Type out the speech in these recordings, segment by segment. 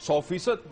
100%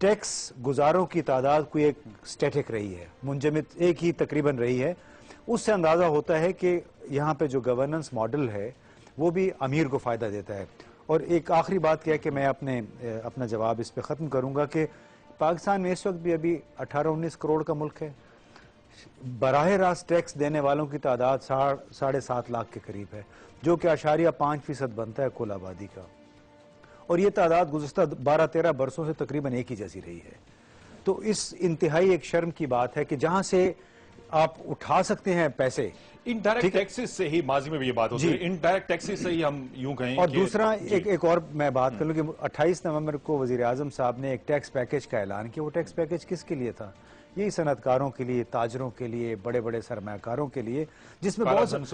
tax گزاروں کی تعداد کوئی ایک سٹیٹک رہی ہے، منجمد ایک ہی تقریباً رہی ہے، اس سے اندازہ ہوتا ہے کہ یہاں پہ جو گورننس ماڈل ہے وہ بھی امیر کو فائدہ دیتا ہے۔ اور ایک آخری بات کیا کہ میں اپنا جواب اس پہ ختم کروں گا کہ پاکستان میں اس وقت بھی ابھی 18-19 کروڑ کا ملک ہے، براہ راست ٹیکس دینے والوں کی تعداد 7.5 لاکھ کے قریب ہے، جو کہ 5% بنتا ہے کل آبادی کا، اور یہ تعداد گزشتہ 12-13 برسوں سے تقریباً ایک ہی جیسی رہی ہے۔ تو اس انتہائی ایک شرم کی بات ہے کہ جہاں سے آپ اٹھا سکتے ہیں پیسے، انڈائریکٹ ٹیکسز سے ہی ماضی میں بھی یہ بات ہوتی ہے، انڈائریکٹ ٹیکسز سے ہی ہم یوں کہیں۔ اور دوسرا ایک اور میں بات کر لوں کہ 28 نومبر کو وزیر اعظم صاحب نے ایک ٹیکس پیکج کا اعلان کیا۔ وہ ٹیکس پیکج کس کے لیے تھا؟ یہی صنعت کاروں کے لیے، تاجروں کے لیے، بڑے بڑے سرمایہ کاروں کے لیے، جس میں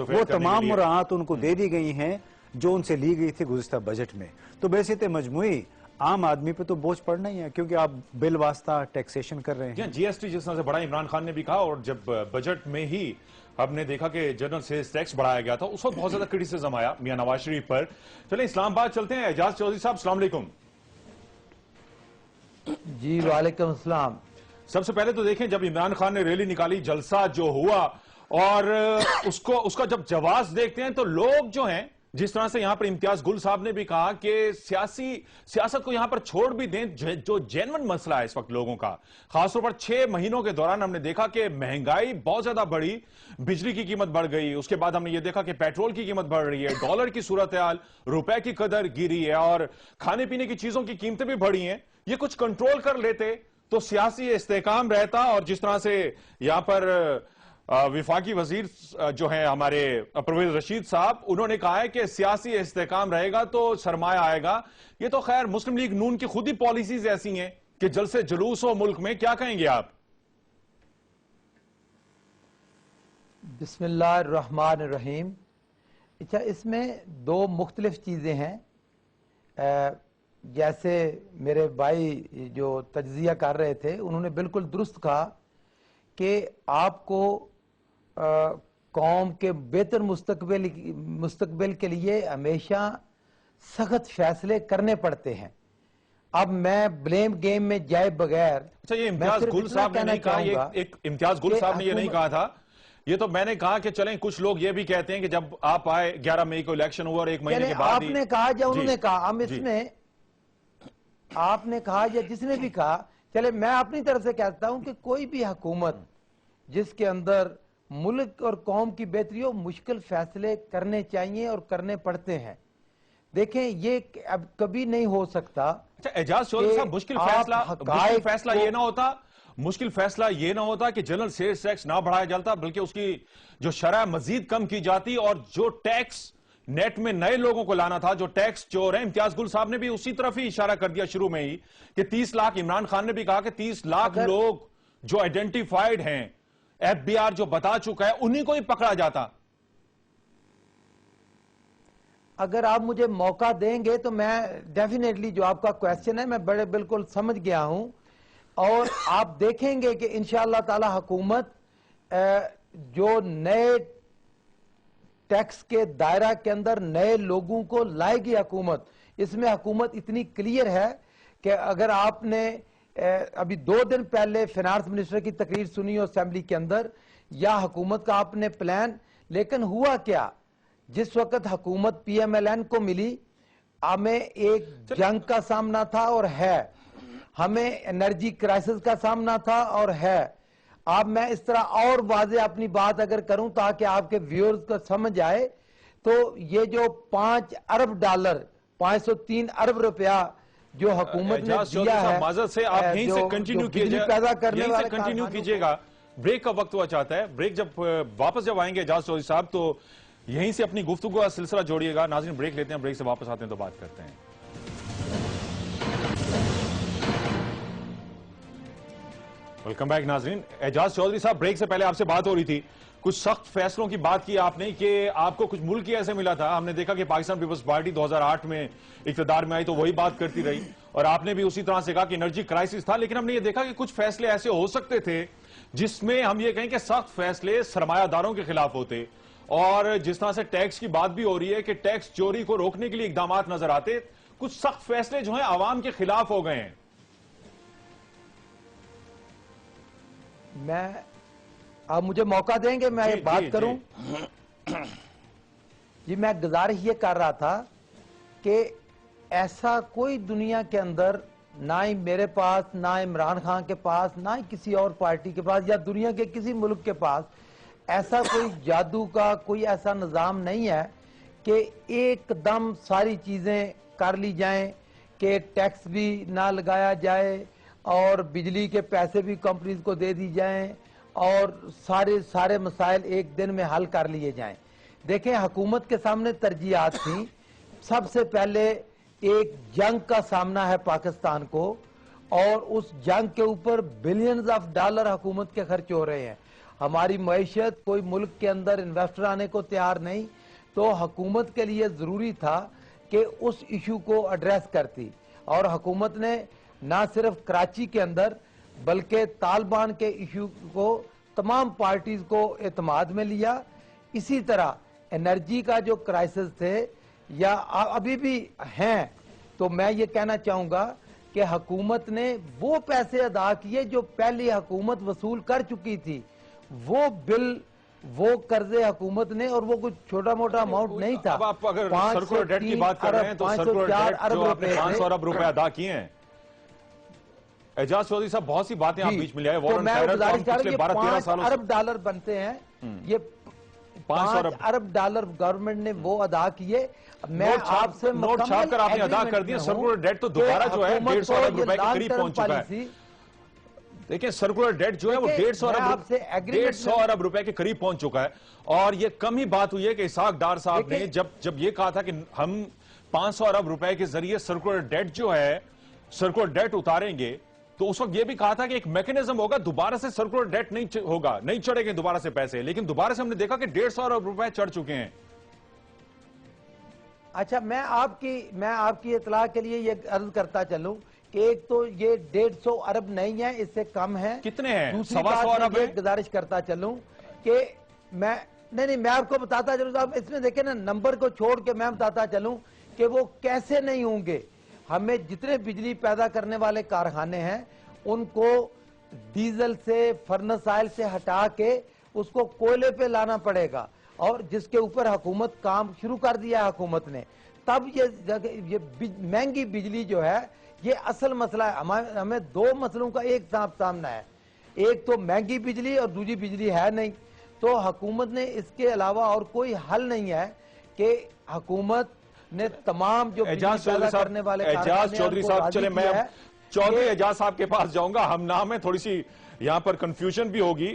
وہ تمام مراعات ان کو دے دی گئی ہیں جو ان سے لی گئی تھی گزشتہ بجٹ میں۔ تو ویسے مجموعی عام آدمی پہ تو بوجھ پڑنا ہی ہے، کیونکہ آپ بل واسطہ ٹیکسیشن کر رہے ہیں۔ جی ایس ٹی جس طرح سے بڑھا عمران خان نے بھی کہا، اور جب بجٹ میں ہی ہم نے دیکھا کہ جنرل سیلز ٹیکس بڑھایا گیا تھا، اس وقت بہت زیادہ کرٹیسزم آیا میاں نواز شریف پر۔ چلیں اسلام آباد چلتے ہیں، اعجاز چودھری صاحب السلام علیکم۔ جی وعلیکم السلام۔ سب سے پہلے تو دیکھیں جب عمران خان نے ریلی نکالی، جلسہ جو ہوا، اور اس کا جب جواز دیکھتے ہیں تو لوگ جو ہیں، جس طرح سے یہاں پر امتیاز گل صاحب نے بھی کہا کہ سیاست کو یہاں پر چھوڑ بھی دیں، جو جینون مسئلہ ہے اس وقت لوگوں کا، خاص طور پر 6 مہینوں کے دوران ہم نے دیکھا کہ مہنگائی بہت زیادہ بڑھی، بجلی کی قیمت بڑھ گئی، اس کے بعد ہم نے یہ دیکھا کہ پیٹرول کی قیمت بڑھ رہی ہے، ڈالر کی صورتحال، روپے کی قدر گری ہے، اور کھانے پینے کی چیزوں کی قیمتیں بھی بڑھی ہیں۔ یہ کچھ کنٹرول کر لیتے تو سیاسی استحکام رہتا، اور جس طرح سے یہاں پر وفاقی وزیر جو ہیں ہمارے پرویز رشید صاحب، انہوں نے کہا ہے کہ سیاسی استحکام رہے گا تو سرمایہ آئے گا۔ یہ تو خیر مسلم لیگ نون کی خود ہی پالیسیز ایسی ہیں کہ جلسے جلوس ہو ملک میں، کیا کہیں گے آپ؟ بسم اللہ الرحمن الرحیم۔ اچھا، اس میں 2 مختلف چیزیں ہیں۔ جیسے میرے بھائی جو تجزیہ کر رہے تھے، انہوں نے بالکل درست کہا کہ آپ کو قوم کے بہتر مستقبل کے لیے ہمیشہ سخت فیصلے کرنے پڑتے ہیں۔ اب میں بلیم گیم میں جائے بغیر، اچھا یہ امتیاز گل صاحب نے نہیں کہا، امتیاز گل صاحب نے یہ نہیں کہا تھا، یہ تو میں نے کہا کہ چلیں کچھ لوگ یہ بھی کہتے ہیں کہ جب آپ آئے 11 مئی کو الیکشن ہوا اور 1 مہینے کے بعد آپ نے کہا یا انہوں نے کہا، ہم اس میں آپ نے کہا یا جس نے بھی کہا، چلے میں اپنی طرف سے کہتا ہوں کہ کوئی بھی حکومت جس کے اندر ملک اور قوم کی بہتری ہو، مشکل فیصلے کرنے چاہیے اور کرنے پڑتے ہیں۔ دیکھیں یہ اب کبھی نہیں ہو سکتا۔ اچھا اعجاز چودھری صاحب، مشکل فیصلہ یہ نہ ہوتا کہ جنرل سیلز ٹیکس نہ بڑھایا جاتا، بلکہ اس کی جو شرح مزید کم کی جاتی، اور جو ٹیکس نیٹ میں نئے لوگوں کو لانا تھا، جو ٹیکس چور ہیں، امتیاز گل صاحب نے بھی اسی طرف ہی اشارہ کر دیا شروع میں ہی کہ 30 لاکھ، عمران خان نے بھی کہا کہ 30 لاکھ لوگ جو آئیڈینٹیفائیڈ ہیں، ایف بی آر جو بتا چکا ہے، انہی کو ہی پکڑا جاتا۔ اگر آپ مجھے موقع دیں گے تو میں ڈیفینیٹلی جو آپ کا کویسچن ہے میں بالکل سمجھ گیا ہوں، اور آپ دیکھیں گے کہ انشاءاللہ تعالی حکومت جو نئے ٹیکس کے دائرہ کے اندر نئے لوگوں کو لائے گی حکومت۔ اس میں حکومت اتنی کلیئر ہے کہ اگر آپ نے ابھی 2 دن پہلے فینانس منسٹر کی تقریر سنی ہو اسمبلی کے اندر، یا حکومت کا آپ نے پلان، لیکن ہوا کیا؟ جس وقت حکومت پی ایم ایل این کو ملی، ہمیں ایک جنگ کا سامنا تھا اور ہے، ہمیں انرجی کرائسس کا سامنا تھا اور ہے۔ اب میں اس طرح اور واضح اپنی بات اگر کروں تاکہ آپ کے ویورز کو سمجھ آئے، تو یہ جو $5 ارب 503 ارب روپیہ جو حکومت نے دیا ہے، معذرت سے آپ یہیں سے کنٹینیو کیجئے گا، بریک کا وقت ہوا چاہتا ہے، بریک جب واپس آئیں گے اعجاز چودھری صاحب تو یہیں سے اپنی گفتگو کا سلسلہ جوڑیے گا۔ ناظرین بریک لیتے ہیں، بریک سے واپس آتے ہیں تو بات کرتے ہیں۔ ویلکم بیک ناظرین۔ اعجاز چودھری صاحب، بریک سے پہلے آپ سے بات ہو رہی تھی، کچھ سخت فیصلوں کی بات کی آپ نے کہ آپ کو کچھ ملک ہی ایسے ملا تھا۔ ہم نے دیکھا کہ پاکستان پیپلز پارٹی 2008 میں اقتدار میں آئی تو وہی بات کرتی رہی، اور آپ نے بھی اسی طرح سے کہا کہ انرجی کرائسس تھا، لیکن ہم نے یہ دیکھا کہ کچھ فیصلے ایسے ہو سکتے تھے جس میں ہم یہ کہیں کہ سخت فیصلے سرمایہ داروں کے خلاف ہوتے، اور جس طرح سے ٹیکس کی بات بھی ہو رہی ہے کہ ٹیکس چوری کو روکنے کے لیے اقدامات نظر آتے، کچھ سخت فیصلے جو ہیں عوام کے خلاف ہو گئے ہیں۔ میں آپ مجھے موقع دیں گے میں بات کروں؟ جی میں گزارش یہ کر رہا تھا کہ ایسا کوئی دنیا کے اندر نہ ہی میرے پاس، نہ عمران خان کے پاس، نہ ہی کسی اور پارٹی کے پاس یا دنیا کے کسی ملک کے پاس ایسا کوئی جادو کا کوئی ایسا نظام نہیں ہے کہ ایک دم ساری چیزیں کر لی جائیں، کہ ٹیکس بھی نہ لگایا جائے اور بجلی کے پیسے بھی کمپنیز کو دے دی جائیں اور سارے مسائل ایک دن میں حل کر لیے جائیں۔ دیکھیں حکومت کے سامنے ترجیحات تھیں۔ سب سے پہلے ایک جنگ کا سامنا ہے پاکستان کو اور اس جنگ کے اوپر بلینز آف ڈالر حکومت کے خرچ ہو رہے ہیں۔ ہماری معیشت کوئی ملک کے اندر انویسٹر آنے کو تیار نہیں، تو حکومت کے لیے ضروری تھا کہ اس ایشو کو ایڈریس کرتی، اور حکومت نے نہ صرف کراچی کے اندر بلکہ طالبان کے ایشو کو تمام پارٹیز کو اعتماد میں لیا۔ اسی طرح انرجی کا جو کرائسس تھے یا ابھی بھی ہیں، تو میں یہ کہنا چاہوں گا کہ حکومت نے وہ پیسے ادا کیے جو پہلی حکومت وصول کر چکی تھی، وہ بل وہ قرضے حکومت نے، اور وہ کچھ چھوٹا موٹا اماؤنٹ نہیں تھا۔ اب آپ اگر سرکولر ڈیٹ کی بات کر رہے ہیں تو سرکولر ڈیٹ جو آپ نے 500 ارب روپے ادا کیے ہیں، اعجاز چودھری صاحب بہت سی باتیں آپ بیچ میں لے آئے۔ تو میں گزارش کر رہا ہوں 5 ارب ڈالر بنتے ہیں، یہ 5 ارب ڈالر گورنمنٹ نے وہ ادا کیے۔ میں آپ سے نوٹ چھاپ کر آپ نے ادا کر دیا، سرکولر ڈیٹ تو دوبارہ جو ہے 150 ارب روپے کے قریب پہنچ چکا ہے۔ دیکھیں سرکولر ڈیٹ جو ہے وہ 150 ارب روپے کے قریب پہنچ چکا ہے، اور یہ کم ہی بات ہوئی ہے کہ اسحاق ڈار صاحب نے جب یہ کہا تھا کہ ہم 500 ارب روپے کے ذریعے سرکولر ڈیٹ جو ہے سرکولر ڈیٹ اتاریں گے، تو اس وقت یہ بھی کہا تھا کہ ایک میکنزم ہوگا، دوبارہ سے سرکولر ڈیٹ نہیں ہوگا، نہیں چڑھے گے دوبارہ سے پیسے، لیکن دوبارہ سے ہم نے دیکھا کہ 150 ارب روپے چڑھ چکے ہیں۔ اچھا میں آپ کی اطلاع کے لیے یہ عرض کرتا چلوں کہ ایک تو یہ 150 ارب نہیں ہے، اس سے کم ہے۔ کتنے ہیں؟ دوسری بات میں گزارش کرتا چلوں کہ میں آپ کو بتاتا چلوں صاحب، اس میں دیکھیں نا نمبر کو چھوڑ کے میں بتاتا چلوں کہ وہ کیسے نہیں ہوں گے۔ ہمیں جتنے بجلی پیدا کرنے والے کارخانے ہیں ان کو ڈیزل سے فرنس آئل سے ہٹا کے اس کو کوئلے پہ لانا پڑے گا، اور جس کے اوپر حکومت کام شروع کر دیا ہے حکومت نے۔ تب یہ مہنگی بجلی جو ہے یہ اصل مسئلہ ہے۔ ہمیں دو مسئلوں کا ایک سامنا ہے، ایک تو مہنگی بجلی اور دوسری بجلی ہے نہیں، تو حکومت نے اس کے علاوہ اور کوئی حل نہیں ہے کہ حکومت نے تمام جو بجلی پیدا کرنے والے اعجاز چودھری صاحب، چلے میں چودھری اعجاز صاحب کے پاس جاؤں گا، ہم نام ہے تھوڑی سی یہاں پر کنفیوژن بھی ہوگی۔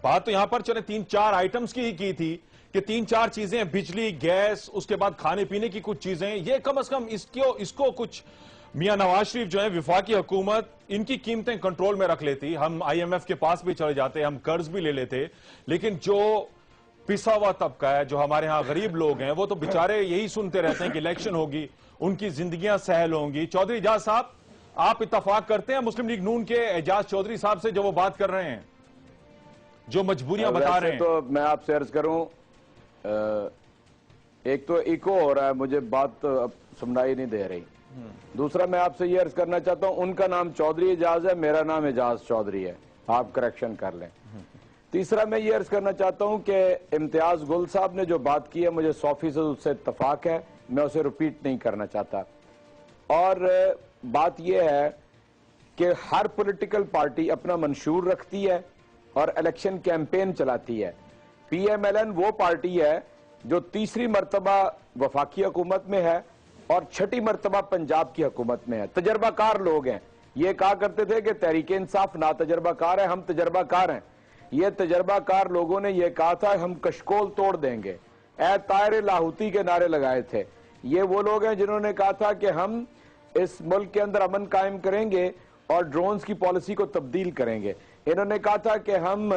بات تو یہاں پر چلے 3-4 آئٹمز کی تھی کہ 3-4 چیزیں، بجلی، گیس، اس کے بعد کھانے پینے کی کچھ چیزیں، یہ کم از کم اس کو کچھ میاں نواز شریف جو ہے وفاقی حکومت ان کی قیمتیں کنٹرول میں رکھ لیتی، ہم IMF کے پاس بھی چلے جاتے، ہم قرض بھی لے لیتے، لیکن جو پسا ہوا طبقہ ہے، جو ہمارے ہاں غریب لوگ ہیں، وہ تو بیچارے یہی سنتے رہتے ہیں کہ الیکشن ہوگی، ان کی زندگیاں سہل ہوں گی۔ چودھری اعجاز صاحب، آپ اتفاق کرتے ہیں مسلم لیگ نون کے اعجاز چودھری صاحب سے جو وہ بات کر رہے ہیں، جو مجبوریاں بتا رہے ہیں؟ تو میں آپ سے عرض کروں، ایک تو ایکو ہو رہا ہے، مجھے بات سمجھائی نہیں دے رہی۔ دوسرا میں آپ سے یہ عرض کرنا چاہتا ہوں، ان کا نام چودھری اعجاز ہے، میرا نام اعجاز چودھری ہے، آپ کریکشن کر لیں۔ تیسرا میں یہ عرض کرنا چاہتا ہوں کہ امتیاز گل صاحب نے جو بات کی ہے مجھے 100% اس سے اتفاق ہے، میں اسے ریپیٹ نہیں کرنا چاہتا۔ اور بات یہ ہے کہ ہر پولیٹیکل پارٹی اپنا منشور رکھتی ہے اور الیکشن کیمپین چلاتی ہے۔ PMLN وہ پارٹی ہے جو تیسری مرتبہ وفاقی حکومت میں ہے اور 6ٹھی مرتبہ پنجاب کی حکومت میں ہے۔ تجربہ کار لوگ ہیں، یہ کہا کرتے تھے کہ تحریک انصاف نا تجربہ کار ہے، ہم تجربہ کار ہیں۔ یہ تجربہ کار لوگوں نے یہ کہا تھا ہم کشکول توڑ دیں گے، اے طائر لاہوتی کے نعرے لگائے تھے۔ یہ وہ لوگ ہیں جنہوں نے کہا تھا کہ ہم اس ملک کے اندر امن قائم کریں گے اور ڈرونز کی پالیسی کو تبدیل کریں گے۔ انہوں نے کہا تھا کہ ہم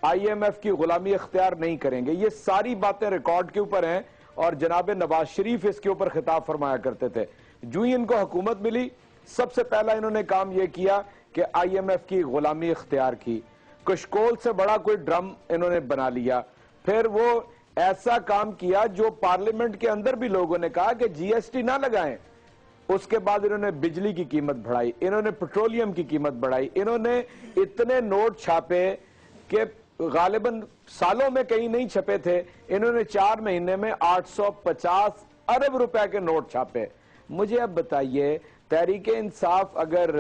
IMF کی غلامی اختیار نہیں کریں گے۔ یہ ساری باتیں ریکارڈ کے اوپر ہیں اور جناب نواز شریف اس کے اوپر خطاب فرمایا کرتے تھے۔ جو ہی ان کو حکومت ملی، سب سے پہلا انہوں نے کام یہ کیا کہ IMF کی غلامی اختیار کی۔ کشکول سے بڑا کوئی ڈرم انہوں نے بنا لیا۔ پھر وہ ایسا کام کیا جو پارلیمنٹ کے اندر بھی لوگوں نے کہا کہ GST نہ لگائیں، اس کے بعد انہوں نے بجلی کی قیمت بڑھائی, انہوں نے پیٹرولیم کی قیمت بڑھائی, انہوں نے اتنے نوٹ چھاپے کہ غالباً سالوں میں کہیں نہیں چھپے تھے. انہوں نے 4 مہینے میں 850 ارب روپے کے نوٹ چھاپے. مجھے اب بتائیے, تحریک انصاف اگر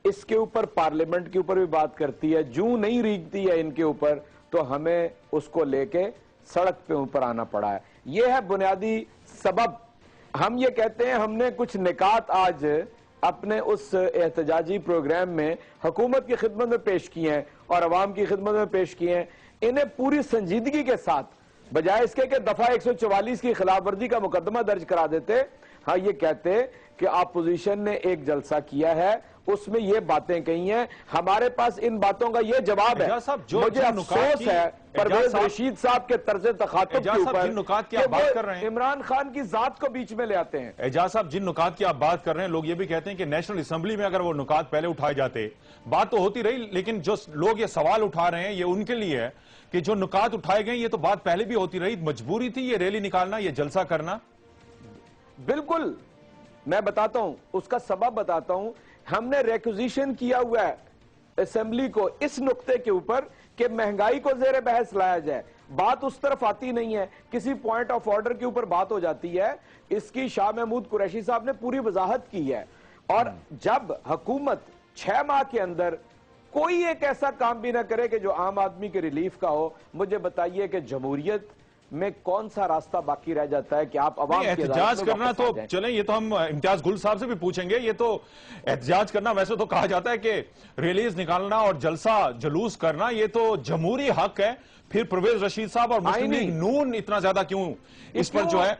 اس کے اوپر پارلیمنٹ کے اوپر بھی بات کرتی ہے, جوں نہیں ریگتی ہے ان کے اوپر, تو ہمیں اس کو لے کے سڑک پہ اوپر آنا پڑا ہے. یہ ہے بنیادی سبب. ہم یہ کہتے ہیں ہم نے کچھ نکات آج اپنے اس احتجاجی پروگرام میں حکومت کی خدمت میں پیش کیے ہیں اور عوام کی خدمت میں پیش کیے ہیں. انہیں پوری سنجیدگی کے ساتھ, بجائے اس کے کہ دفعہ 144 کی خلاف ورزی کا مقدمہ درج کرا دیتے, ہاں یہ کہتے کہ اپوزیشن نے ایک جلسہ کیا ہے, اس میں یہ باتیں کہی ہیں, ہمارے پاس ان باتوں کا یہ جواب ہے. مجھے افسوس ہے پرویز رشید صاحب کے طرز تخاطب کے اوپر کہ وہ عمران خان کی ذات کو بیچ میں لے آتے ہیں. اعجاز صاحب, جن نکات کی آپ بات کر رہے ہیں, لوگ یہ بھی کہتے ہیں کہ نیشنل اسمبلی میں اگر وہ نکات پہلے اٹھائے جاتے, بات تو ہوتی رہی, لیکن جو لوگ یہ سوال اٹھا رہے ہیں یہ ان کے لیے ہے کہ جو نکات اٹھائے گئے, یہ تو بات پہلے بھی ہوتی رہی, مجبوری تھی یہ ریلی نکالنا, یہ جلسہ کرنا. بالکل, میں بتاتا ہوں, اس کا سبب بتاتا ہوں. ہم نے ریکوزیشن کیا ہوا ہے اسمبلی کو اس نقطے کے اوپر کہ مہنگائی کو زیر بحث لایا جائے. بات اس طرف آتی نہیں ہے, کسی پوائنٹ آف آرڈر کے اوپر بات ہو جاتی ہے. اس کی شاہ محمود قریشی صاحب نے پوری وضاحت کی ہے. اور جب حکومت 6 ماہ کے اندر کوئی ایک ایسا کام بھی نہ کرے کہ جو عام آدمی کے ریلیف کا ہو, مجھے بتائیے کہ جمہوریت میں کون سا راستہ باقی رہ جاتا ہے کہ آپ عوام کے احتجاج کرنا تو چلیں, یہ تو ہم امتیاز گل صاحب سے بھی پوچھیں گے. یہ تو احتجاج کرنا, ویسے تو کہا جاتا ہے کہ ریلیز نکالنا اور جلسہ جلوس کرنا یہ تو جمہوری حق ہے. پھر پرویز رشید صاحب اور مسلم لیگ نون اتنا زیادہ کیوں اس پر جو ہے,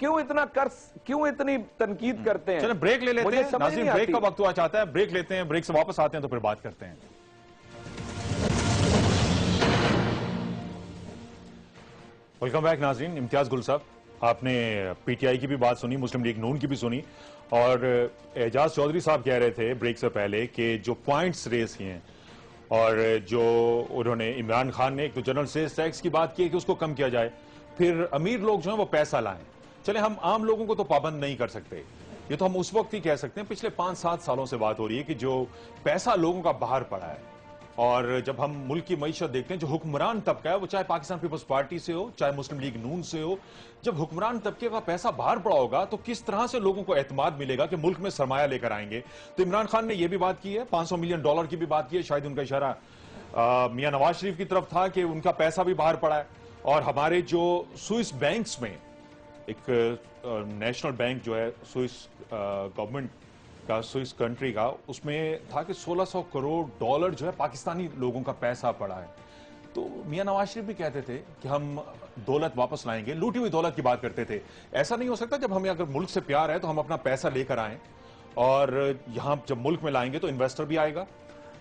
کیوں اتنی تنقید کرتے ہیں؟ چلیں بریک لے لیتے ہیں ناظرین, بریک کا وقت ہوا چاہتا ہے, بریک لیتے ہیں, بریک سے واپس آتے ہیں تو پھر بات کرتے ہیں. ویلکم بیک ناظرین. امتیاز گل صاحب, آپ نے پی ٹی آئی کی بھی بات سنی, مسلم لیگ نون کی بھی سنی, اور اعجاز چودھری صاحب کہہ رہے تھے بریک سے پہلے کہ جو پوائنٹس ریز کیے ہیں اور جو انہوں نے, عمران خان نے ایک تو جنرل سیلز ٹیکس کی بات کی کہ اس کو کم کیا جائے, پھر امیر لوگ جو ہیں وہ پیسہ لائیں. چلے ہم عام لوگوں کو تو پابند نہیں کر سکتے, یہ تو ہم اس وقت ہی کہہ سکتے ہیں. پچھلے 5-7 سالوں سے بات ہو رہی ہے کہ جو پیسہ لوگوں کا باہر پڑا ہے, اور جب ہم ملک کی معیشت دیکھتے ہیں, جو حکمران طبقہ ہے وہ چاہے پاکستان پیپلز پارٹی سے ہو چاہے مسلم لیگ نون سے ہو, جب حکمران طبقے کا پیسہ باہر پڑا ہوگا تو کس طرح سے لوگوں کو اعتماد ملے گا کہ ملک میں سرمایہ لے کر آئیں گے. تو عمران خان نے یہ بھی بات کی ہے, $500 ملین کی بھی بات کی ہے, شاید ان کا اشارہ میاں نواز شریف کی طرف تھا کہ ان کا پیسہ بھی باہر پڑا ہے. اور ہمارے جو سوئس بینکس میں, ایک نیشنل بینک جو ہے سوئس گورنمنٹ کا, سوئس کنٹری کا, اس میں تھا کہ $1600 کروڑ جو ہے پاکستانی لوگوں کا پیسہ پڑا ہے. تو میاں نواز شریف بھی کہتے تھے کہ ہم دولت واپس لائیں گے, لوٹی ہوئی دولت کی بات کرتے تھے. ایسا نہیں ہو سکتا, جب ہمیں اگر ملک سے پیار ہے تو ہم اپنا پیسہ لے کر آئیں, اور یہاں جب ملک میں لائیں گے تو انویسٹر بھی آئے گا.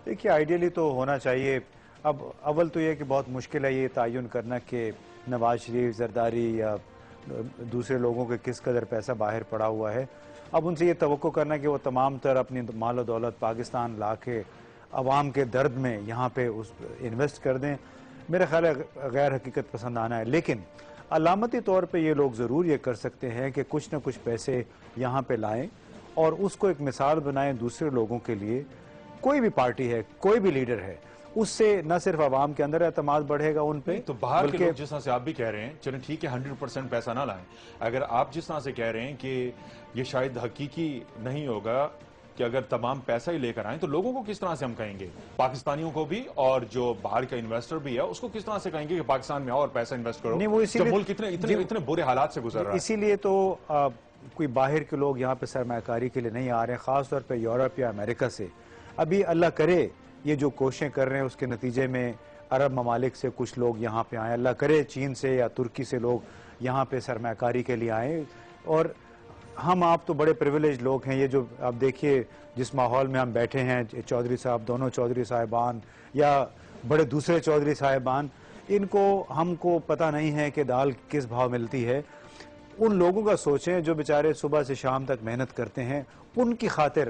دیکھیے آئیڈیلی تو ہونا چاہیے. اب اول تو یہ کہ بہت مشکل ہے یہ تعین کرنا کہ نواز شریف, زرداری یا دوسرے لوگوں کے کس قدر پیسہ باہر پڑا ہوا ہے. اب ان سے یہ توقع کرنا کہ وہ تمام تر اپنی مال و دولت پاکستان لا کے عوام کے درد میں یہاں پہ انویسٹ کر دیں, میرا خیال ہے غیر حقیقت پسند آنا ہے. لیکن علامتی طور پہ یہ لوگ ضرور یہ کر سکتے ہیں کہ کچھ نہ کچھ پیسے یہاں پہ لائیں اور اس کو ایک مثال بنائیں دوسرے لوگوں کے لیے. کوئی بھی پارٹی ہے, کوئی بھی لیڈر ہے, اس سے نہ صرف عوام کے اندر اعتماد بڑھے گا ان پہ, تو باہر کے لوگ جس طرح سے آپ بھی کہہ رہے ہیں, چلیں ٹھیک ہے 100% پیسہ نہ لائیں, اگر آپ جس طرح سے کہہ رہے ہیں کہ یہ شاید حقیقی نہیں ہوگا کہ اگر تمام پیسہ ہی لے کر آئیں, تو لوگوں کو کس طرح سے ہم کہیں گے, پاکستانیوں کو بھی اور جو باہر کا انویسٹر بھی ہے اس کو کس طرح سے کہیں گے کہ پاکستان میں آؤ اور پیسہ انویسٹ کرو, جب ملک اتنے برے حالات سے گزر رہا ہے. اسی لیے تو کوئی باہر کے لوگ یہاں پہ سرمایہ کاری کے لیے نہیں آ رہے ہیں, خاص طور پہ یورپ یا امریکہ سے. ابھی اللہ کرے یہ جو کوششیں کر رہے ہیں اس کے نتیجے میں عرب ممالک سے کچھ لوگ یہاں پہ آئیں, اللہ کرے چین سے یا ترکی سے لوگ یہاں پہ سرمایہ کاری کے لیے آئیں. اور ہم آپ تو بڑے پریویلیج لوگ ہیں, یہ جو آپ دیکھیے جس ماحول میں ہم بیٹھے ہیں, چودھری صاحب, دونوں چودھری صاحبان یا بڑے دوسرے چودھری صاحبان, ان کو ہم کو پتہ نہیں ہے کہ دال کس بھاؤ ملتی ہے. ان لوگوں کا سوچیں جو بیچارے صبح سے شام تک محنت کرتے ہیں, ان کی خاطر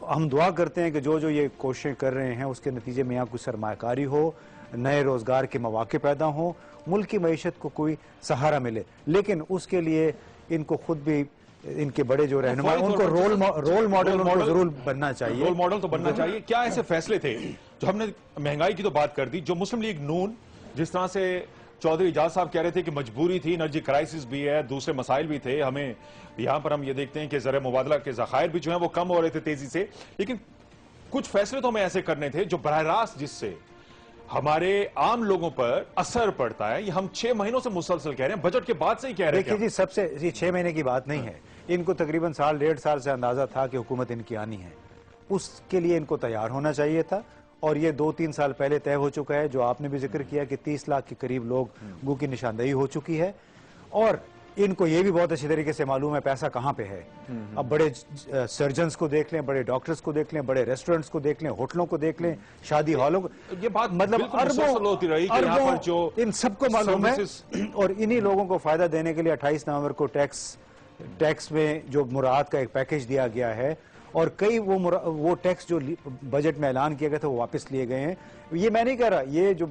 ہم دعا کرتے ہیں کہ جو یہ کوششیں کر رہے ہیں اس کے نتیجے میں یہاں کچھ سرمایہ کاری ہو, نئے روزگار کے مواقع پیدا ہوں, ملک کی معیشت کو کوئی سہارا ملے. لیکن اس کے لیے ان کو خود بھی ان کے بڑے جو رہنما ان کو رول ماڈل ضرور بننا چاہیے. رول ماڈل تو بننا چاہیے. کیا ایسے فیصلے تھے جو ہم نے مہنگائی کی تو بات کر دی, جو مسلم لیگ نون جس طرح سے چودھری اعجاز صاحب کہہ رہے تھے کہ مجبوری تھی, انرجی کرائسس بھی ہے, دوسرے مسائل بھی تھے, ہمیں یہاں پر ہم یہ دیکھتے ہیں کہ زر مبادلہ کے ذخائر بھی جو ہیں وہ کم ہو رہے تھے تیزی سے, لیکن کچھ فیصلے تو ہمیں ایسے کرنے تھے جو براہ راست جس سے ہمارے عام لوگوں پر اثر پڑتا ہے. یہ ہم 6 مہینوں سے مسلسل کہہ رہے ہیں, بجٹ کے بعد سے ہی کہہ رہے ہیں. دیکھیے جی, سب سے یہ 6 مہینے کی بات نہیں ہے, ان کو تقریباً سال 1.5 سال سے اندازہ تھا کہ حکومت ان کی آنی ہے, اس کے لیے ان کو تیار ہونا چاہیے تھا, اور یہ 2-3 سال پہلے طے ہو چکا ہے. جو آپ نے بھی ذکر کیا کہ 30 لاکھ کے قریب لوگوں کی نشاندہی ہو چکی ہے, اور ان کو یہ بھی بہت اچھی طریقے سے معلوم ہے پیسہ کہاں پہ ہے. اب بڑے سرجنز کو دیکھ لیں, بڑے ڈاکٹرز کو دیکھ لیں, بڑے ریسٹورنٹس کو دیکھ لیں, ہوٹلوں کو دیکھ لیں, شادی ہالوں کو, یہ بات مطلب مسلسل ہوتی رہی کہ یہاں پر جو ان سب کو معلوم ہے. اور انہی لوگوں کو فائدہ دینے کے لیے 28 نومبر کو ٹیکس میں جو مراعات کا ایک پیکج دیا گیا ہے, اور کئی وہ ٹیکس جو بجٹ میں اعلان کیا گیا تھا وہ واپس لیے گئے ہیں. یہ میں نہیں کہہ رہا, یہ جو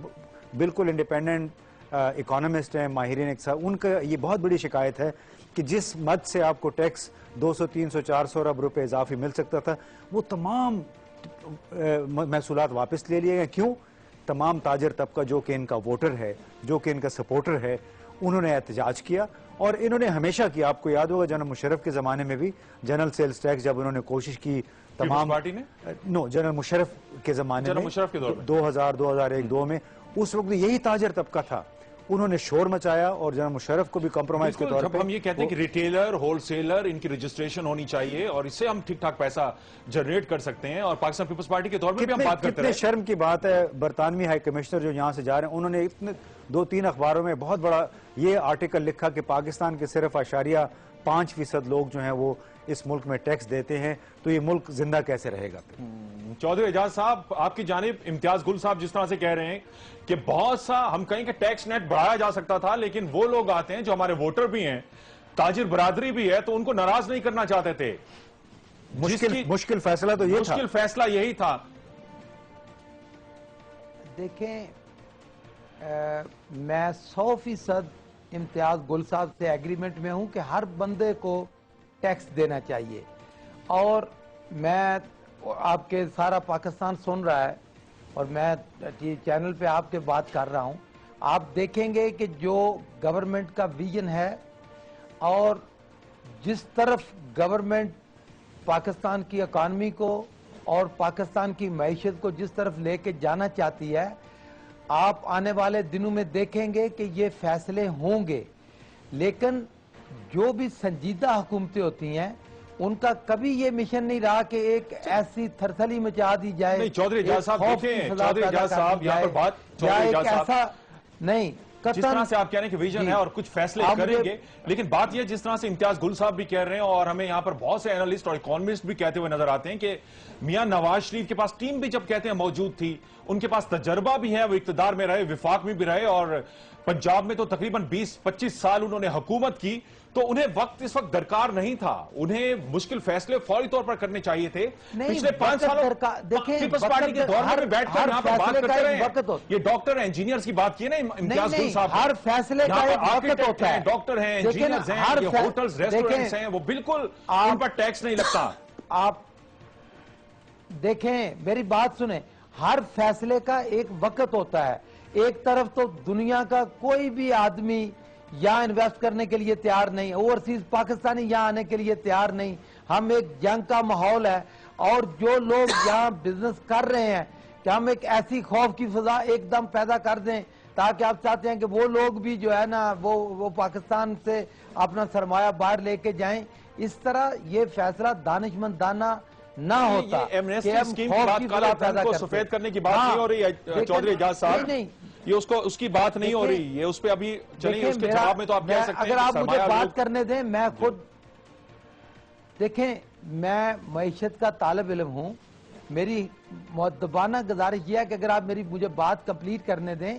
بالکل انڈیپینڈنٹ اکانومسٹ ہیں, ماہرین اقتصاد, ان کا یہ بہت بڑی شکایت ہے کہ جس مد سے آپ کو ٹیکس 200, 300, 400 ارب روپے اضافی مل سکتا تھا, وہ تمام محصولات واپس لے لیے گئے. کیوں؟ تمام تاجر طبقہ جو کہ ان کا ووٹر ہے, جو کہ ان کا سپورٹر ہے, انہوں نے احتجاج کیا, اور انہوں نے ہمیشہ کیا. آپ کو یاد ہوگا جنرل مشرف کے زمانے میں بھی جنرل سیلز ٹیکس جب انہوں نے کوشش کی تمام پارٹی نے جنرل مشرف کے زمانے میں 2000, 2001, 2002 میں, اس وقت یہی تاجر طبقہ تھا, انہوں نے شور مچایا, اور جنرل مشرف کو بھی کمپرومائز کے طور جب پہ ہم یہ کہتے ہیں کہ ریٹیلر, ہول سیلر, ان کی رجسٹریشن ہونی چاہیے اور اس سے ہم ٹھیک ٹھاک پیسہ جنریٹ کر سکتے ہیں, اور پاکستان پیپلز پارٹی کے طور پہ بھی ہم بات کرتے ہیں. کتنے شرم کی بات ہے, برطانوی ہائی کمشنر جو یہاں سے جا رہے ہیں, انہوں نے اتنے 2-3 اخباروں میں بہت بڑا یہ آرٹیکل لکھا کہ پاکستان کے صرف 0.5% لوگ جو ہیں وہ اس ملک میں ٹیکس دیتے ہیں, تو یہ ملک زندہ کیسے رہے گا. چودھری اعجاز صاحب, آپ کی جانب امتیاز گل صاحب جس طرح سے کہہ رہے ہیں کہ بہت سا ہم کہیں کہ ٹیکس نیٹ بڑھایا جا سکتا تھا, لیکن وہ لوگ آتے ہیں جو ہمارے ووٹر بھی ہیں, تاجر برادری بھی ہے, تو ان کو ناراض نہیں کرنا چاہتے تھے. مشکل فیصلہ تو یہ تھا, مشکل فیصلہ یہی تھا. دیکھیں, میں 100% امتیاز گل صاحب سے ایگریمنٹ میں ہوں کہ ہر بندے کو ٹیکس دینا چاہیے, اور میں آپ کے سارا پاکستان سن رہا ہے, اور میں چینل پہ آپ کے بات کر رہا ہوں. آپ دیکھیں گے کہ جو گورنمنٹ کا ویژن ہے, اور جس طرف گورنمنٹ پاکستان کی اکانومی کو اور پاکستان کی معیشت کو جس طرف لے کے جانا چاہتی ہے, آپ آنے والے دنوں میں دیکھیں گے کہ یہ فیصلے ہوں گے. لیکن جو بھی سنجیدہ حکومتیں ہوتی ہیں, ان کا کبھی یہ مشن نہیں رہا کہ ایک ایسی تھرتھلی مچا دی جائے. نہیں, چودھری اعجاز صاحب دیکھیں, چودھری اعجاز صاحب یہاں پر بات, چودھری اعجاز صاحب نہیں, جس طرح سے آپ کہہ رہے ہیں کہ ویژن ہے اور کچھ فیصلے کریں گے, لیکن بات یہ جس طرح سے امتیاز گل صاحب بھی کہہ رہے ہیں, اور ہمیں یہاں پر بہت سے اینالسٹ اور اکانومسٹ بھی کہتے ہوئے نظر آتے ہیں کہ میاں نواز شریف کے پاس ٹیم بھی جب کہتے ہیں موجود تھی, ان کے پاس تجربہ بھی ہے, وہ اقتدار میں رہے, وفاق میں بھی رہے, اور پنجاب میں تو تقریباً 20-25 سال انہوں نے حکومت کی, تو انہیں وقت اس وقت درکار نہیں تھا. انہیں مشکل فیصلے فوری طور پر کرنے چاہیے تھے. پچھلے 5 سالوں پیپلز پارٹی کے دور میں بیٹھ کر یہاں پر بات کرتے رہے ہیں. یہ ڈاکٹر انجینئرز کی بات کی نا امتیاز گل صاحب, ہر فیصلے کا ایک وقت ہوتا ہے. ڈاکٹر ہیں, انجینئرز ہیں, یہ ہوٹلز, ریسٹورنٹس ہیں, وہ بالکل ان پر ٹیکس نہیں لگتا. آپ دیکھیں, میری بات سنیں, ہر فیصلے کا ایک وقت ہوتا ہے. ایک طرف تو دنیا کا کوئی بھی آدمی یہاں انویسٹ کرنے کے لیے تیار نہیں, اوورسیز پاکستانی یہاں آنے کے لیے تیار نہیں. ہم ایک جنگ کا ماحول ہے, اور جو لوگ یہاں بزنس کر رہے ہیں کہ ہم ایک ایسی خوف کی فضا ایک دم پیدا کر دیں تاکہ آپ چاہتے ہیں کہ وہ لوگ بھی جو ہے نا وہ پاکستان سے اپنا سرمایہ باہر لے کے جائیں. اس طرح یہ فیصلہ دانشمندانہ نہ ہوتا. سفید کرنے کی بات نہیں ہو رہی ہے چودھری اعجاز صاحب, یہ اس کی بات نہیں ہو رہی ہے, اس پہ ابھی چلیے اس کے جواب میں تو آپ کہہ سکتے ہیں. اگر آپ مجھے بات کرنے دیں, میں خود دیکھیں, میں معیشت کا طالب علم ہوں. میری مؤدبانہ گزارش یہ ہے کہ اگر آپ مجھے بات کمپلیٹ کرنے دیں.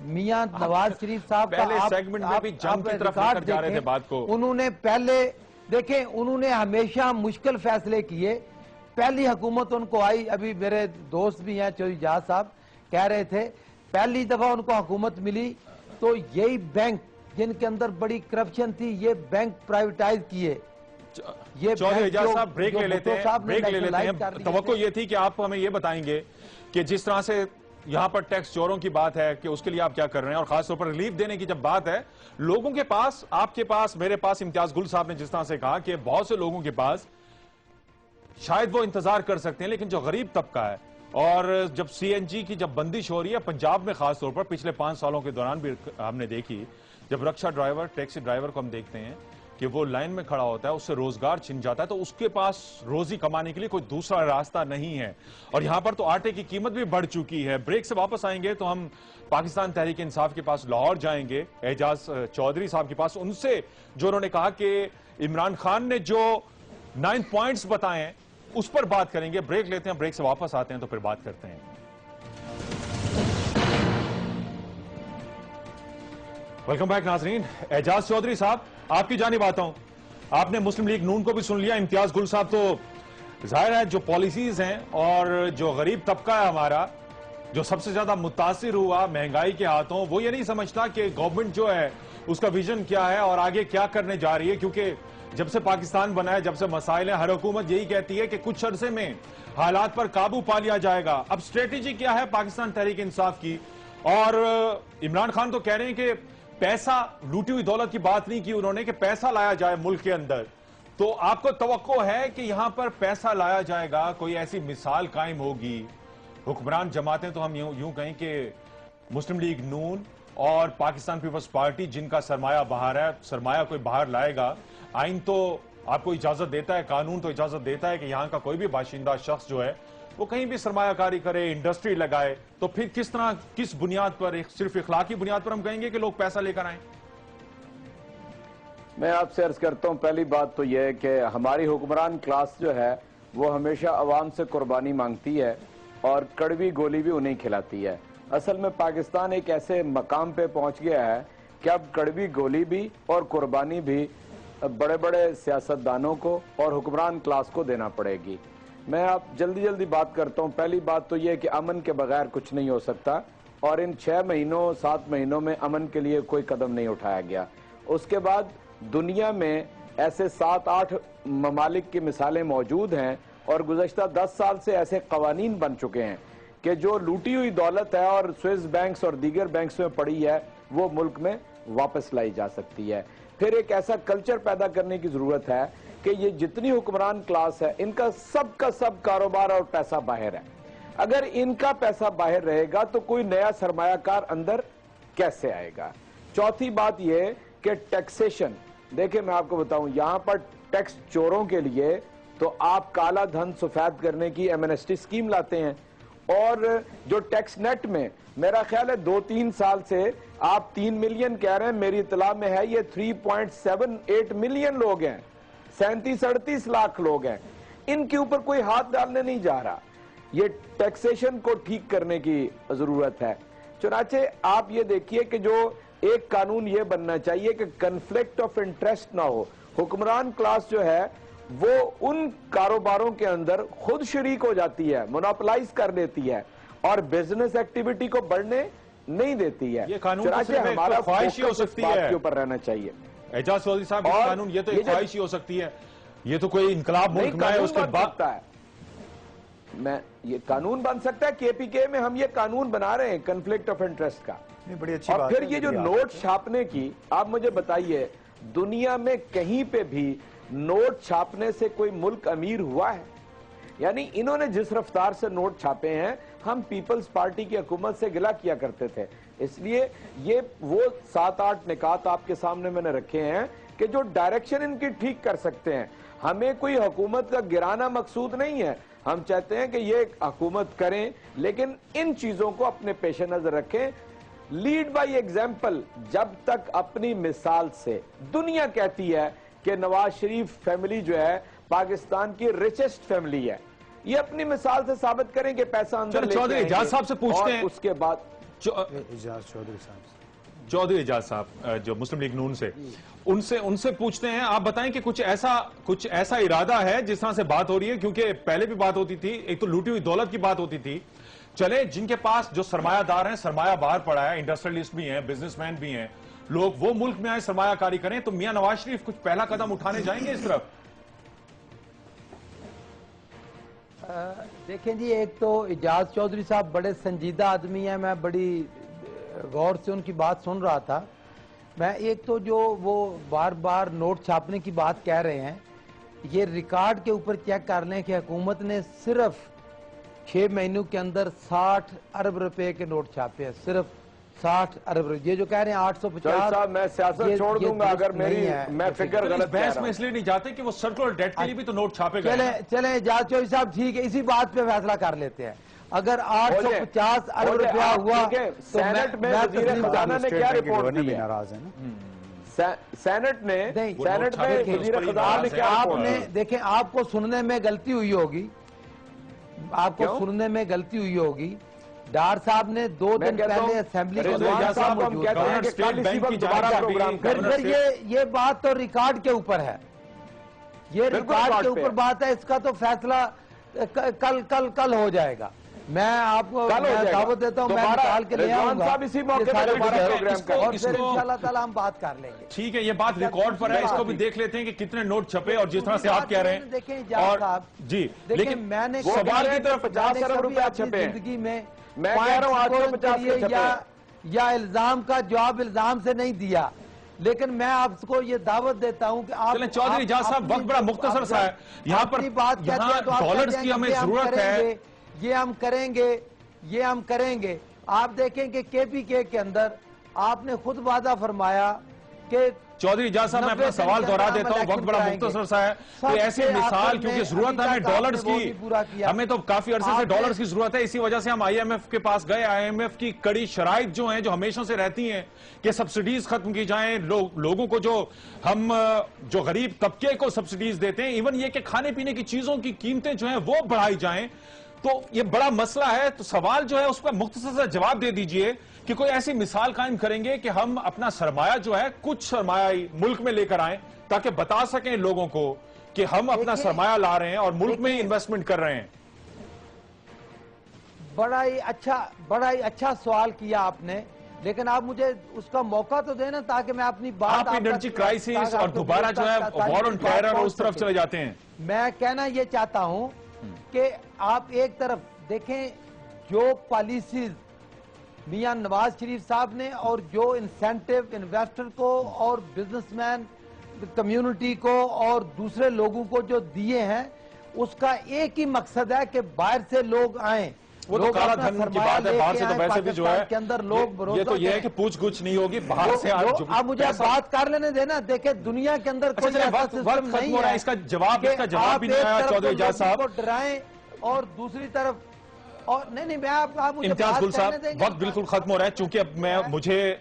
میاں نواز شریف صاحب پہلے سیگمنٹ میں بھی جنگ کی طرف لے کر جا رہے تھے بات کو. انہوں نے پہلے دیکھیں, انہوں نے ہمیشہ مشکل فیصلے کیے. پہلی حکومت ان کو آئی, ابھی میرے دوست بھی ہیں چودھری اعجاز صاحب کہہ رہے تھے, پہلی دفعہ ان کو حکومت ملی تو یہی بینک جن کے اندر بڑی کرپشن تھی, یہ بینک پرائیویٹائز کیے. یہ چودھری اعجاز صاحب بریک جو لے لیتے بھٹو صاحب نے ہیں nationalize کر لیے توقع تھے۔ یہ تھی کہ آپ ہمیں یہ بتائیں گے کہ جس طرح سے یہاں پر ٹیکس چوروں کی بات ہے کہ اس کے لیے آپ کیا کر رہے ہیں، اور خاص طور پر ریلیف دینے کی جب بات ہے لوگوں کے پاس، آپ کے پاس، میرے پاس، امتیاز گل صاحب نے جس طرح سے کہا کہ بہت سے لوگوں کے پاس شاید وہ انتظار کر سکتے ہیں، لیکن جو غریب طبقہ ہے، اور جب سی این جی کی جب بندش ہو رہی ہے پنجاب میں خاص طور پر پچھلے 5 سالوں کے دوران بھی ہم نے دیکھی، جب رکشہ ڈرائیور، ٹیکسی ڈرائیور کو ہم دیکھتے ہیں کہ وہ لائن میں کھڑا ہوتا ہے، اس سے روزگار چھن جاتا ہے، تو اس کے پاس روزی کمانے کے لیے کوئی دوسرا راستہ نہیں ہے، اور یہاں پر تو آٹے کی قیمت بھی بڑھ چکی ہے۔ بریک سے واپس آئیں گے تو ہم پاکستان تحریک انصاف کے پاس لاہور جائیں گے، اعجاز چودھری صاحب کے پاس، ان سے جو انہوں نے کہا کہ عمران خان نے جو 9 پوائنٹس بتائے ہیں اس پر بات کریں گے۔ بریک لیتے ہیں، بریک سے واپس آتے ہیں تو پھر بات کرتے ہیں۔ ویلکم بیک ناظرین، اعجاز چودھری صاحب آپ کی جانب آتا ہوں۔ آپ نے مسلم لیگ نون کو بھی سن لیا، امتیاز گل صاحب تو ظاہر ہے جو پالیسیز ہیں اور جو غریب طبقہ ہے ہمارا، جو سب سے زیادہ متاثر ہوا مہنگائی کے ہاتھوں، وہ یہ نہیں سمجھتا کہ گورنمنٹ جو ہے اس کا ویژن کیا ہے اور آگے کیا کرنے جا رہی ہے، کیونکہ جب سے پاکستان بنا ہے، جب سے مسائل ہیں، ہر حکومت یہی کہتی ہے کہ کچھ عرصے میں حالات پر قابو پا لیا جائے گا۔ اب اسٹریٹجی کیا ہے پاکستان تحریک انصاف کی؟ اور عمران خان تو کہہ رہے ہیں کہ پیسہ، لوٹی ہوئی دولت کی بات نہیں کی انہوں نے کہ پیسہ لایا جائے ملک کے اندر، تو آپ کو توقع ہے کہ یہاں پر پیسہ لایا جائے گا، کوئی ایسی مثال قائم ہوگی؟ حکمران جماعتیں تو ہم یوں کہیں کہ مسلم لیگ نون اور پاکستان پیپلز پارٹی، جن کا سرمایہ باہر ہے، سرمایہ کوئی باہر لائے گا، آئین تو آپ کو اجازت دیتا ہے، قانون تو اجازت دیتا ہے کہ یہاں کا کوئی بھی باشندہ شخص جو ہے وہ کہیں بھی سرمایہ کاری کرے، انڈسٹری لگائے، تو پھر کس طرح، کس بنیاد پر، صرف اخلاقی بنیاد پر ہم کہیں گے کہ لوگ پیسہ لے کر آئیں؟ میں آپ سے عرض کرتا ہوں، پہلی بات تو یہ ہے کہ ہماری حکمران کلاس جو ہے وہ ہمیشہ عوام سے قربانی مانگتی ہے اور کڑوی گولی بھی انہیں کھلاتی ہے۔ اصل میں پاکستان ایک ایسے مقام پہ پہنچ گیا ہے کہ اب کڑوی گولی بھی اور قربانی بھی بڑے بڑے سیاستدانوں کو اور حکمران کلاس کو دینا پڑے گی۔ میں آپ جلدی بات کرتا ہوں۔ پہلی بات تو یہ کہ امن کے بغیر کچھ نہیں ہو سکتا، اور ان 6 مہینوں 7 مہینوں میں امن کے لیے کوئی قدم نہیں اٹھایا گیا۔ اس کے بعد دنیا میں ایسے 7-8 ممالک کی مثالیں موجود ہیں، اور گزشتہ 10 سال سے ایسے قوانین بن چکے ہیں کہ جو لوٹی ہوئی دولت ہے اور سوئس بینکس اور دیگر بینکس میں پڑی ہے وہ ملک میں واپس لائی جا سکتی ہے۔ پھر ایک ایسا کلچر پیدا کرنے کی ضرورت ہے کہ یہ جتنی حکمران کلاس ہے ان کا سب کاروبار اور پیسہ باہر ہے۔ اگر ان کا پیسہ باہر رہے گا تو کوئی نیا سرمایہ کار اندر کیسے آئے گا؟ چوتھی بات یہ کہ ٹیکسیشن، دیکھیں میں آپ کو بتاؤں، یہاں پر ٹیکس چوروں کے لیے تو آپ کالا دھن سفید کرنے کی ایمنسٹی سکیم لاتے ہیں، اور جو ٹیکس نیٹ میں میرا خیال ہے 2-3 سال سے آپ 3 ملین کہہ رہے ہیں، میری اطلاع میں ہے یہ 3.78 ملین لوگ ہیں، 37-38 لاکھ لوگ ہیں، ان کے اوپر کوئی ہاتھ ڈالنے نہیں جا رہا۔ یہ ٹیکسیشن کو ٹھیک کرنے کی ضرورت ہے۔ چنانچہ آپ یہ دیکھیے کہ جو ایک قانون یہ بننا چاہیے کہ کنفلکٹ آف انٹرسٹ نہ ہو، حکمران کلاس جو ہے وہ ان کاروباروں کے اندر خود شریک ہو جاتی ہے، مونوپلائز کر لیتی ہے اور بزنس ایکٹیویٹی کو بڑھنے نہیں دیتی ہے۔ یہ قانون تو چنانچہ صرف ایک ہمارا خواہش ہی ہو فوکس اس سکتی بات ہے۔ کے اوپر رہنا چاہیے۔ اعجاز چودھری صاحب، یہ اور قانون یہ تو یہ ایک جو- خواہش ہی ہو سکتی ہے، یہ تو کوئی انقلاب ملک نہیں، میں ہے اس کے قانون بن بعد سکتا ہے۔ یہ قانون بن سکتا ہے، کے پی کے میں ہم یہ قانون بنا رہے ہیں کنفلکٹ آف انٹرسٹ کا۔ نہیں، بڑی اچھی اور بات پھر ہے، یہ جو بڑی نوٹ چھاپنے کی، آپ مجھے بتائیے دنیا میں کہیں پہ بھی نوٹ چھاپنے سے کوئی ملک امیر ہوا ہے؟ یعنی انہوں نے جس رفتار سے نوٹ چھاپے ہیں، ہم پیپلز پارٹی کی حکومت سے گلہ کیا کرتے تھے۔ اس لیے یہ وہ 7-8 نکات آپ کے سامنے میں نے رکھے ہیں کہ جو ڈائریکشن ان کی ٹھیک کر سکتے ہیں۔ ہمیں کوئی حکومت کا گرانا مقصود نہیں ہے، ہم چاہتے ہیں کہ یہ حکومت کریں لیکن ان چیزوں کو اپنے پیش نظر رکھیں۔ لیڈ بائی ایگزامپل، جب تک اپنی مثال سے دنیا کہتی ہے کہ نواز شریف فیملی جو ہے پاکستان کی ریچسٹ فیملی ہے، یہ اپنی مثال سے ثابت کریں کہ پیسہ اندر لے کے چودھری آئیں گے، اعجاز صاحب سے پوچھتے ہیں۔ اور اس کے بعد اعجاز چودھری صاحب، چودھری اعجاز صاحب جو مسلم لیگ نون سے، ان سے پوچھتے ہیں، آپ بتائیں کہ کچھ ایسا ارادہ ہے جس طرح سے بات ہو رہی ہے، کیونکہ پہلے بھی بات ہوتی تھی، ایک تو لوٹی ہوئی دولت کی بات ہوتی تھی، چلے جن کے پاس جو سرمایہ دار ہیں، سرمایہ باہر پڑا ہے، انڈسٹریلسٹ بھی ہیں، بزنس مین بھی ہیں، لوگ وہ ملک میں آئے سرمایہ کاری کریں، تو میاں نواز شریف کچھ پہلا قدم اٹھانے جائیں گے اس طرف؟ دیکھیں جی، ایک تو اعجاز چودھری صاحب بڑے سنجیدہ آدمی ہیں، میں بڑی غور سے ان کی بات سن رہا تھا. میں ایک تو جو وہ بار بار نوٹ چھاپنے کی بات کہہ رہے ہیں، یہ ریکارڈ کے اوپر چیک کر لیں کہ حکومت نے صرف 6 مہینوں کے اندر 60 ارب روپے کے نوٹ چھاپے ہیں، صرف 60 ارب روپے. یہ جو کہہ رہے ہیں 850، صاحب میں سیاست چھوڑ دوں گا اگر میں فکر غلط کہہ رہا ہوں. میں اس لیے نہیں جاتے کہ وہ سرکولر ڈیٹ کے لیے بھی تو نوٹ چھاپے گئے. چلیں اعجاز چودھری صاحب ٹھیک ہے، اسی بات پہ فیصلہ کر لیتے ہیں. اگر 850 ارب روپیہ ہوا تو سینٹ میں وزیر خزانہ نے کیا رپورٹ دی ہے؟ ناراض ہے نا سینٹ میں وزیر خزانہ نے کیا آپ رپورٹ نے دی؟ دیکھیں، آپ کو سننے میں غلطی ہوئی ہوگی، آپ کو سننے میں غلطی ہوئی ہوگی. ڈار صاحب نے 2 دن پہلے اسمبلی کو رضوان صاحب ہم کہتے ہیں کہ کل اسی وقت دوبارہ پروگرام پھر یہ بات تو ریکارڈ کے اوپر ہے، یہ ریکارڈ کے اوپر بات ہے. اس کا تو فیصلہ کل ہو جائے گا. میں آپ کو دعوت دیتا ہوں، میں نکال کے لے آؤں گا اور پھر انشاءاللہ تعالی ہم بات کر لیں گے. ٹھیک ہے، یہ بات ریکارڈ پر ہے، اس کو بھی دیکھ لیتے ہیں کہ کتنے نوٹ چھپے اور جس طرح سے آپ کہہ رہے ہیں. دیکھیں جاؤ صاحب، جی لیکن میں نے سوال کی طرف 50 ارب روپے چھپے ہیں. زندگی میں میں کہہ رہا ہوں 850 کے چھپے ہیں. یا الزام کا جواب الزام سے نہیں دیا، لیکن میں آپ کو یہ دعوت دیتا ہوں کہ آپ چلیں چودھری اعجاز صاحب، وقت بڑا مختصر سا ہے یہاں پر. بات کہتے ہیں تو آپ ڈالرز کی ہمیں ضرورت ہے، یہ ہم کریں گے. آپ دیکھیں کہ کے پی کے اندر آپ نے خود وعدہ فرمایا کہ چودھری اعجاز صاحب میں اپنا سوال دہرا دیتا ہوں، وقت بڑا مختصر سا ہے. کوئی ایسی مثال، کیونکہ ضرورت ہے ہمیں ڈالرز کی، ہمیں تو کافی عرصے سے ڈالرز کی ضرورت ہے، اسی وجہ سے ہم آئی ایم ایف کے پاس گئے. آئی ایم ایف کی کڑی شرائط جو ہیں، جو ہمیشہ سے رہتی ہیں کہ سبسڈیز ختم کی جائیں، لوگوں کو جو غریب طبقے کو سبسڈیز دیتے ہیں، ایون یہ کہ کھانے پینے کی چیزوں کی قیمتیں جو ہیں وہ بڑھائی جائیں. تو یہ بڑا مسئلہ ہے. تو سوال جو ہے اس کا مختصر سا جواب دے دیجئے کہ کوئی ایسی مثال قائم کریں گے کہ ہم اپنا سرمایہ جو ہے کچھ سرمایہ ملک میں لے کر آئیں تاکہ بتا سکیں لوگوں کو کہ ہم اپنا سرمایہ لا رہے ہیں اور ملک میں انویسٹمنٹ کر رہے ہیں. بڑا ہی اچھا سوال کیا آپ نے، لیکن آپ مجھے اس کا موقع تو دینا تاکہ میں اپنی بات. آپ انرجی کرائسس اور دوبارہ جو ہے وار آن ٹیرر اور اس طرف چلے جاتے ہیں. میں کہنا یہ چاہتا ہوں کہ آپ ایک طرف دیکھیں جو پالیسیز میاں نواز شریف صاحب نے اور جو انسینٹیو انویسٹر کو اور بزنس مین کمیونٹی کو اور دوسرے لوگوں کو جو دیے ہیں، اس کا ایک ہی مقصد ہے کہ باہر سے لوگ آئیں. وہ تو کالا دھن کی بات ہے، باہر سے تو ویسے بھی جو ہے کے اندر لوگ یہ تو یہ ہے کہ پوچھ گچھ نہیں ہوگی باہر سے. آپ مجھے بات کر لینے دینا. دیکھیں دنیا کے اندر کوئی ایسا سسٹم نہیں ہے اس کا جواب بھی نہیں آیا چودھری اعجاز صاحب. ڈرائیں اور دوسری طرف اور نہیں میں آپ مجھے امتیاز گل صاحب، وقت بالکل ختم ہو رہا ہے. چونکہ اب مجھے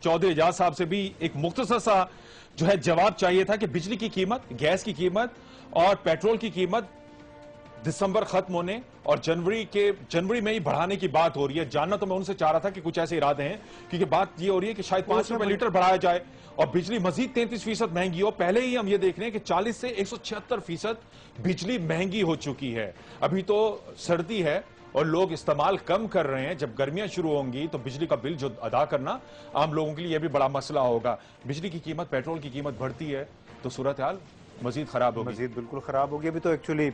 چودھری اعجاز صاحب سے بھی ایک مختصر سا جو ہے جواب چاہیے تھا کہ بجلی کی قیمت، گیس کی قیمت اور پیٹرول کی قیمت دسمبر ختم ہونے اور جنوری میں ہی بڑھانے کی بات ہو رہی ہے. جاننا تو میں ان سے چاہ رہا تھا کہ کچھ ایسے ارادے ہیں، کیونکہ بات یہ ہو رہی ہے کہ شاید 5 روپے لیٹر بڑھایا جائے اور بجلی مزید 33% مہنگی ہو. پہلے ہی ہم یہ دیکھ رہے ہیں کہ 40 سے 176% بجلی مہنگی ہو چکی ہے. ابھی تو سردی ہے اور لوگ استعمال کم کر رہے ہیں. جب گرمیاں شروع ہوں گی تو بجلی کا بل جو ادا کرنا عام لوگوں کے لیے یہ بھی بڑا مسئلہ ہوگا. بجلی کی قیمت، پیٹرول کی قیمت بڑھتی ہے تو صورتحال مزید خراب ہوگی. مزید بالکل خراب ہوگی. ابھی تو ایکچولی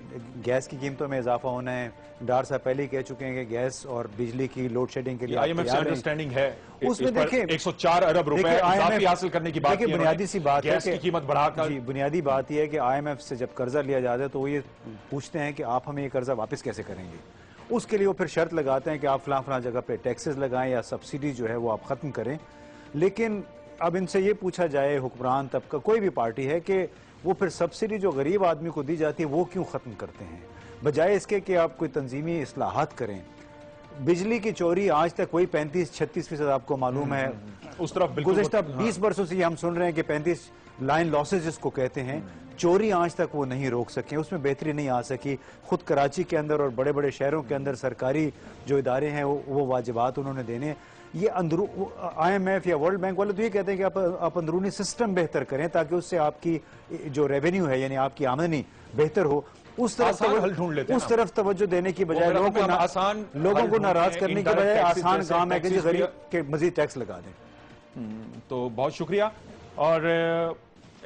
گیس کی قیمتوں میں اضافہ ہونا ہے. ڈار صاحب پہلے ہی کہہ چکے ہیں کہ گیس اور بجلی کی لوڈ شیڈنگ کے لیے آئی ایم ایف سے انڈرسٹینڈنگ ہے اس میں دیکھیں 104 ارب روپے اضافی حاصل کرنے کی بات. دیکھیں بنیادی سی بات ہے گیس کی قیمت بڑھا کر. جی بنیادی بات یہ ہے کہ آئی ایم ایف سے جب قرضہ لیا جاتا ہے تو وہ یہ پوچھتے ہیں کہ آپ ہمیں یہ قرضہ واپس کیسے کریں گے. اس کے لیے وہ پھر شرط لگاتے ہیں کہ آپ فلاں جگہ پہ ٹیکسز لگائیں یا سبسڈی جو ہے وہ آپ ختم کریں. لیکن اب ان سے یہ پوچھا جائے حکمران طبقہ کوئی بھی پارٹی ہے کہ وہ پھر سبسڈی جو غریب آدمی کو دی جاتی ہے وہ کیوں ختم کرتے ہیں، بجائے اس کے کہ آپ کوئی تنظیمی اصلاحات کریں. بجلی کی چوری آج تک وہی 35-36% آپ کو معلوم ہے. اس طرف گزشتہ 20 برسوں سے ہم سن رہے ہیں کہ 35 لائن لاسز جس کو کہتے ہیں، چوری آج تک وہ نہیں روک سکے. اس میں بہتری نہیں آ سکی. خود کراچی کے اندر اور بڑے بڑے شہروں کے اندر سرکاری جو ادارے ہیں وہ واجبات انہوں نے دینے. یہ آئی ایم ایف یا ورلڈ بینک والے تو یہ کہتے ہیں کہ آپ اندرونی سسٹم بہتر کریں تاکہ اس سے آپ کی جو ریونیو ہے یعنی آپ کی آمدنی بہتر ہو. اس طرف توجہ دینے کی بجائے لوگوں کو ناراض کرنے کی بجائے آسان کام ہے کہ غریب کے مزید ٹیکس لگا دیں. تو بہت شکریہ. اور